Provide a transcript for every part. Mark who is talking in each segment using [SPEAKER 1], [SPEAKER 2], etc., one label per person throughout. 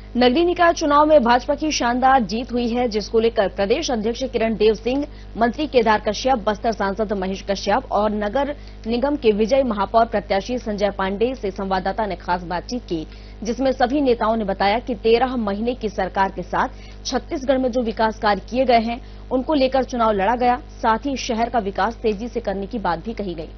[SPEAKER 1] नगरीय निकाय चुनाव में भाजपा की शानदार जीत हुई है, जिसको लेकर प्रदेश अध्यक्ष किरण देव सिंह, मंत्री केदार कश्यप, बस्तर सांसद महेश कश्यप और नगर निगम के विजय महापौर प्रत्याशी संजय पांडे से संवाददाता ने खास बातचीत की, जिसमें सभी नेताओं ने बताया कि 13 महीने की सरकार के साथ छत्तीसगढ़ में जो विकास कार्य किए गए हैं उनको लेकर चुनाव लड़ा गया। साथ ही शहर का विकास तेजी से करने की बात भी कही गई।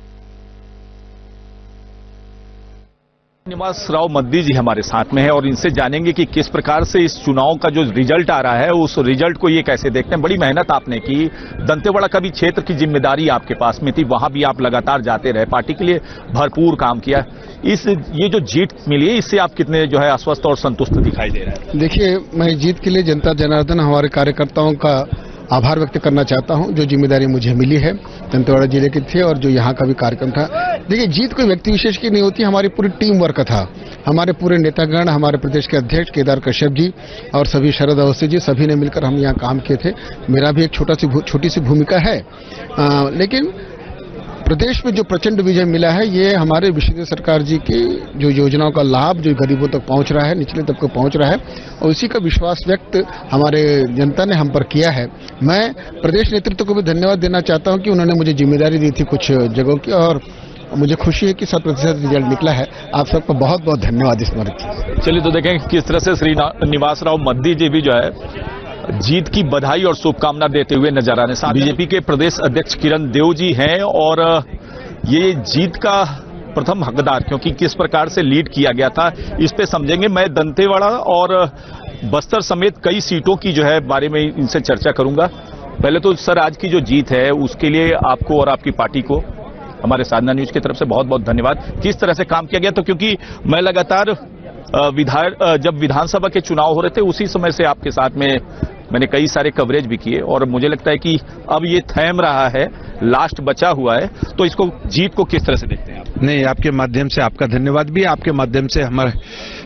[SPEAKER 2] निवास राव मद्दी जी हमारे साथ में है और इनसे जानेंगे कि किस प्रकार से इस चुनाव का जो रिजल्ट आ रहा है उस रिजल्ट को ये कैसे देखते हैं। बड़ी मेहनत आपने की, दंतेवाड़ा का भी क्षेत्र की जिम्मेदारी आपके पास में थी, वहां भी आप लगातार जाते रहे, पार्टी के लिए भरपूर काम किया। ये जो जीत मिली है इससे आप कितने जो है आश्वस्त और संतुष्ट दिखाई दे रहे हैं?
[SPEAKER 3] देखिए, मैं जीत के लिए जनता जनार्दन हमारे कार्यकर्ताओं का आभार व्यक्त करना चाहता हूं। जो जिम्मेदारी मुझे मिली है दंतेवाड़ा जिले के थे और जो यहां का भी कार्यक्रम था। देखिए, जीत कोई व्यक्ति विशेष की नहीं होती, हमारी पूरी टीम वर्क था। हमारे पूरे नेतागण, हमारे प्रदेश के अध्यक्ष केदार कश्यप जी और सभी शरद अवस्थी जी, सभी ने मिलकर हम यहां काम किए थे। मेरा भी एक छोटी सी भूमिका है, लेकिन प्रदेश में जो प्रचंड विजय मिला है ये हमारे विशेष सरकार जी की जो योजनाओं का लाभ जो गरीबों तक पहुंच रहा है, निचले तबके पहुंच रहा है और उसी का विश्वास व्यक्त हमारे जनता ने हम पर किया है। मैं प्रदेश नेतृत्व को भी धन्यवाद देना चाहता हूं कि उन्होंने मुझे जिम्मेदारी दी थी कुछ जगहों की और मुझे खुशी है कि 100% रिजल्ट निकला है। आप सबका बहुत बहुत धन्यवाद इस मर्जी।
[SPEAKER 2] चलिए तो देखें किस तरह से श्री निवास राव मद्दी जी भी जो है जीत की बधाई और शुभकामना देते हुए नजर आ रहे हैं। बीजेपी के प्रदेश अध्यक्ष किरण देव जी हैं और ये जीत का प्रथम हकदार, क्योंकि किस प्रकार से लीड किया गया था इस पे समझेंगे। मैं दंतेवाड़ा और बस्तर समेत कई सीटों की जो है बारे में इनसे चर्चा करूंगा। पहले तो सर, आज की जो जीत है उसके लिए आपको और आपकी पार्टी को हमारे साधना न्यूज की तरफ से बहुत बहुत धन्यवाद। किस तरह से काम किया गया, तो क्योंकि मैं लगातार जब विधानसभा के चुनाव हो रहे थे उसी समय से आपके साथ में मैंने कई सारे कवरेज भी किए और मुझे लगता है कि अब ये थम रहा है, लास्ट बचा हुआ है, तो इसको जीत को किस तरह से देखते हैं आप?
[SPEAKER 4] नहीं, आपके माध्यम से आपका धन्यवाद भी, आपके माध्यम से हमारे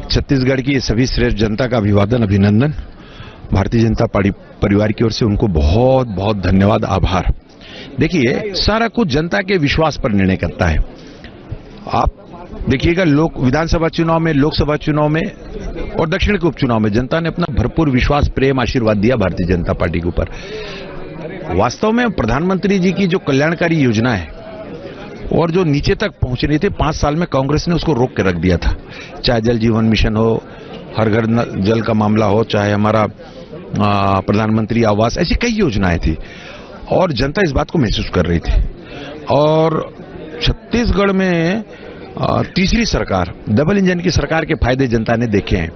[SPEAKER 4] छत्तीसगढ़ की सभी श्रेष्ठ जनता का अभिवादन, अभिनंदन। भारतीय जनता पार्टी परिवार की ओर से उनको बहुत बहुत धन्यवाद, आभार। देखिए, सारा कुछ जनता के विश्वास पर निर्णय करता है। आप देखिएगा, विधानसभा चुनाव में, लोकसभा चुनाव में और दक्षिण के उपचुनाव में जनता ने अपना भरपूर विश्वास, प्रेम, आशीर्वाद दिया भारतीय जनता पार्टी के ऊपर। वास्तव में प्रधानमंत्री जी की जो कल्याणकारी योजना है और जो नीचे तक पहुंच रही थी, 5 साल में कांग्रेस ने उसको रोक के रख दिया था। चाहे जल जीवन मिशन हो, हर घर जल का मामला हो, चाहे हमारा प्रधानमंत्री आवास, ऐसी कई योजनाएं थी और जनता इस बात को महसूस कर रही थी। और छत्तीसगढ़ में तीसरी सरकार, डबल इंजन की सरकार के फायदे जनता ने देखे हैं।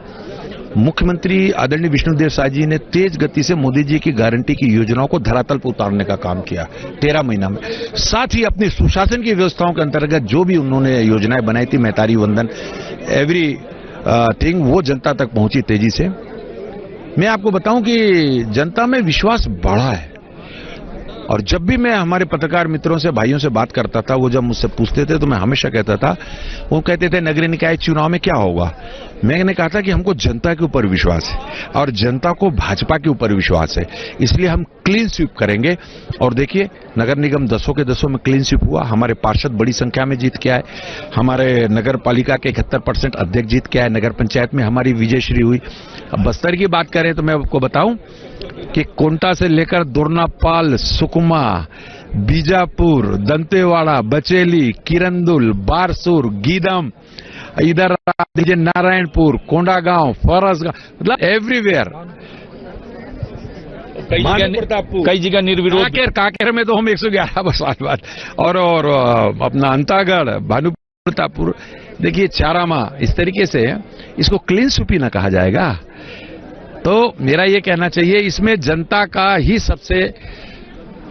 [SPEAKER 4] मुख्यमंत्री आदरणीय विष्णुदेव साय जी ने तेज गति से मोदी जी की गारंटी की योजनाओं को धरातल पर उतारने का काम किया 13 महीना में। साथ ही अपनी सुशासन की व्यवस्थाओं के अंतर्गत जो भी उन्होंने योजनाएं बनाई थी, मैतारी वंदन, एवरी थिंग, वो जनता तक पहुंची तेजी से। मैं आपको बताऊं कि जनता में विश्वास बढ़ा है और जब भी मैं हमारे पत्रकार मित्रों से, भाइयों से बात करता था, वो जब मुझसे पूछते थे तो मैं हमेशा कहता था, वो कहते थे नगरीय निकाय चुनाव में क्या होगा। मैंने कहा था कि हमको जनता के ऊपर विश्वास है और जनता को भाजपा के ऊपर विश्वास है, इसलिए हम क्लीन स्वीप करेंगे। और देखिए, नगर निगम 10 के 10 में क्लीन स्वीप हुआ। हमारे पार्षद बड़ी संख्या में जीत के आए, हमारे नगर पालिका के 71% अध्यक्ष जीत के आए, नगर पंचायत में हमारी विजयश्री हुई। अब बस्तर की बात करें तो मैं आपको बताऊं कि कोंटा से लेकर दोरनापाल, सुकमा, बीजापुर, दंतेवाड़ा, बचेली, किरंदुल, बारसूर, गीदम, इधर नारायणपुर, कोंडागांव, फरसगांव, मतलब एवरीवेयर,
[SPEAKER 2] कई जगह निर्विरोध।
[SPEAKER 4] काकेर में तो हम 111 साल बाद और अपना अंतागढ़, भानु प्रतापपुर, देखिए चारामा, इस तरीके से इसको क्लीन स्वीप ही ना कहा जाएगा। तो मेरा ये कहना चाहिए, इसमें जनता का ही सबसे,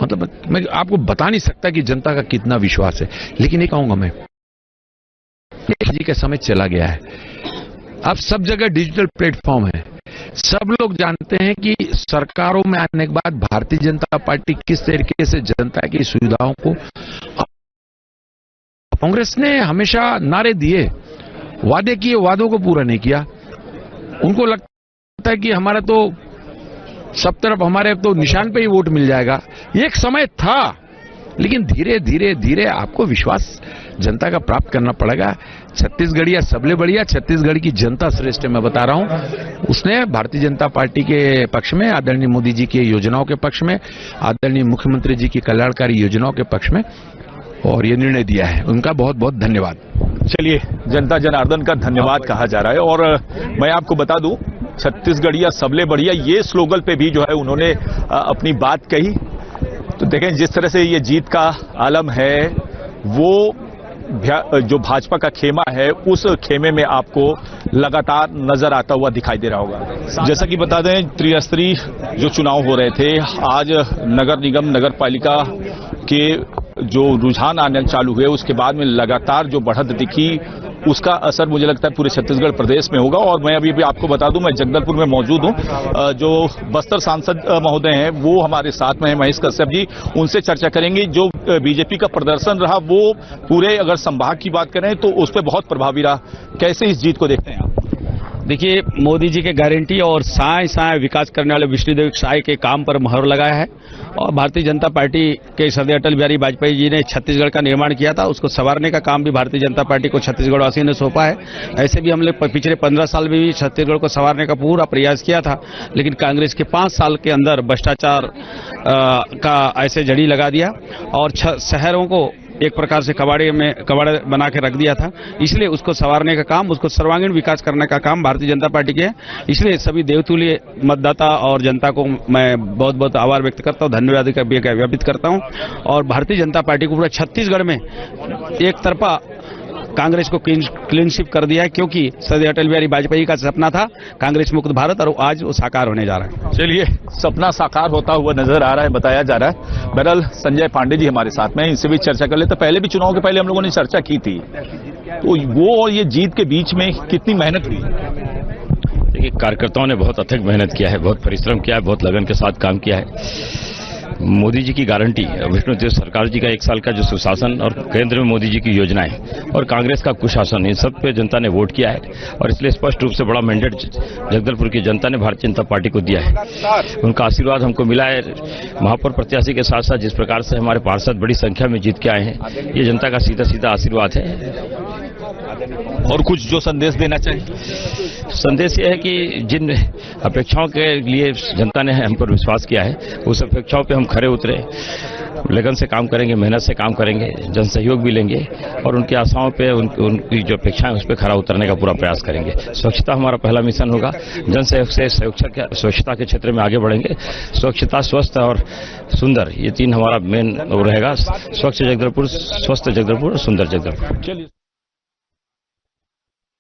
[SPEAKER 4] मतलब मैं आपको बता नहीं सकता कि जनता का कितना विश्वास है, लेकिन ये कहूंगा मैं, जी का समय चला गया है। अब सब जगह डिजिटल प्लेटफॉर्म है, सब लोग जानते हैं कि सरकारों में आने के बाद भारतीय जनता पार्टी किस तरीके से जनता की सुविधाओं को, कांग्रेस ने हमेशा नारे दिए, वादे किए, वादों को पूरा नहीं किया। उनको लगता है कि हमारा तो सब तरफ, हमारे तो निशान पे ही वोट मिल जाएगा। एक समय था लेकिन धीरे धीरे धीरे आपको विश्वास जनता का प्राप्त करना पड़ेगा। छत्तीसगढ़िया सबले बढ़िया, छत्तीसगढ़ की जनता श्रेष्ठ मैं बता रहा हूं। उसने भारतीय जनता पार्टी के पक्ष में, आदरणीय मोदी जी की योजनाओं के पक्ष में, आदरणीय मुख्यमंत्री जी की कल्याणकारी योजनाओं के पक्ष में और ये निर्णय दिया है। उनका बहुत बहुत धन्यवाद।
[SPEAKER 2] चलिए, जनता जनार्दन का धन्यवाद कहा जा रहा है। और मैं आपको बता दूं, छत्तीसगढ़िया सबले बढ़िया ये स्लोगन पे भी जो है उन्होंने अपनी बात कही। तो देखें जिस तरह से ये जीत का आलम है, वो जो भाजपा का खेमा है उस खेमे में आपको लगातार नजर आता हुआ दिखाई दे रहा होगा। जैसा कि बता दें, त्रिस्तरीय जो चुनाव हो रहे थे, आज नगर निगम नगर पालिका के जो रुझान आने चालू हुए उसके बाद में लगातार जो बढ़त दिखी, उसका असर मुझे लगता है पूरे छत्तीसगढ़ प्रदेश में होगा। और मैं अभी भी आपको बता दूं, मैं जगदलपुर में मौजूद हूं। जो बस्तर सांसद महोदय हैं वो हमारे साथ में हैं, महेश कश्यप जी, उनसे चर्चा करेंगे। जो बीजेपी का प्रदर्शन रहा वो पूरे अगर संभाग की बात करें तो उस पर बहुत प्रभावी रहा। कैसे इस जीत को देखते हैं आप?
[SPEAKER 5] देखिए, मोदी जी के गारंटी और साए साए विकास करने वाले विष्णुदेव साय के काम पर मोहर लगाया है। और भारतीय जनता पार्टी के श्रद्धेय अटल बिहारी वाजपेयी जी ने छत्तीसगढ़ का निर्माण किया था, उसको संवारने का काम भी भारतीय जनता पार्टी को छत्तीसगढ़ वासियों ने सौंपा है। ऐसे भी हमने पिछले 15 साल में भी छत्तीसगढ़ को संवारने का पूरा प्रयास किया था, लेकिन कांग्रेस के 5 साल के अंदर भ्रष्टाचार का ऐसे जड़ी लगा दिया और शहरों को एक प्रकार से कबाड़े बना के रख दिया था। इसलिए उसको संवारने का काम, उसको सर्वांगीण विकास करने का काम भारतीय जनता पार्टी के है। इसलिए सभी देवतुल्य मतदाता और जनता को मैं बहुत बहुत आभार व्यक्त करता हूँ, धन्यवाद व्यक्त करता हूँ। और भारतीय जनता पार्टी को पूरा छत्तीसगढ़ में एक तरफा कांग्रेस को क्लीन स्वीप कर दिया है, क्योंकि श्रद्धेय अटल बिहारी वाजपेयी का सपना था कांग्रेस मुक्त भारत, और आज वो साकार होने जा रहा है।
[SPEAKER 2] चलिए, सपना साकार होता हुआ नजर आ रहा है, बताया जा रहा है। बहरहाल संजय पांडे जी हमारे साथ में, इनसे भी चर्चा कर लेते। पहले भी चुनाव के पहले हम लोगों ने चर्चा की थी, तो वो और ये जीत के बीच में कितनी मेहनत हुई?
[SPEAKER 6] देखिए, कार्यकर्ताओं ने बहुत अथक मेहनत किया है, बहुत परिश्रम किया है, बहुत लगन के साथ काम किया है। मोदी जी की गारंटी, विष्णुदेव सरकार जी का 1 साल का जो सुशासन और केंद्र में मोदी जी की योजनाएं और कांग्रेस का कुशासन, इन सब पे जनता ने वोट किया है। और इसलिए स्पष्ट रूप से बड़ा मैंडेट जगदलपुर की जनता ने भारतीय जनता पार्टी को दिया है। उनका आशीर्वाद हमको मिला है। महापौर प्रत्याशी के साथ साथ जिस प्रकार से हमारे पार्षद बड़ी संख्या में जीत के आए हैं, ये जनता का सीधा सीधा आशीर्वाद है।
[SPEAKER 2] और कुछ जो संदेश देना चाहिए?
[SPEAKER 6] संदेश ये है कि जिन अपेक्षाओं के लिए जनता ने हम पर विश्वास किया है, उस अपेक्षाओं पे हम खरे उतरे, लगन से काम करेंगे, मेहनत से काम करेंगे, जन सहयोग भी लेंगे और उनकी आशाओं पे, उनकी जो अपेक्षाएं उस पर खरा उतरने का पूरा प्रयास करेंगे। स्वच्छता हमारा पहला मिशन होगा। जन सहयोग से स्वच्छता के क्षेत्र में आगे बढ़ेंगे। स्वच्छता, स्वस्थ और सुंदर, ये 3 हमारा मेन रहेगा। स्वच्छ जगदलपुर, स्वस्थ जगदलपुर, सुंदर जगदलपुर।
[SPEAKER 2] चलिए।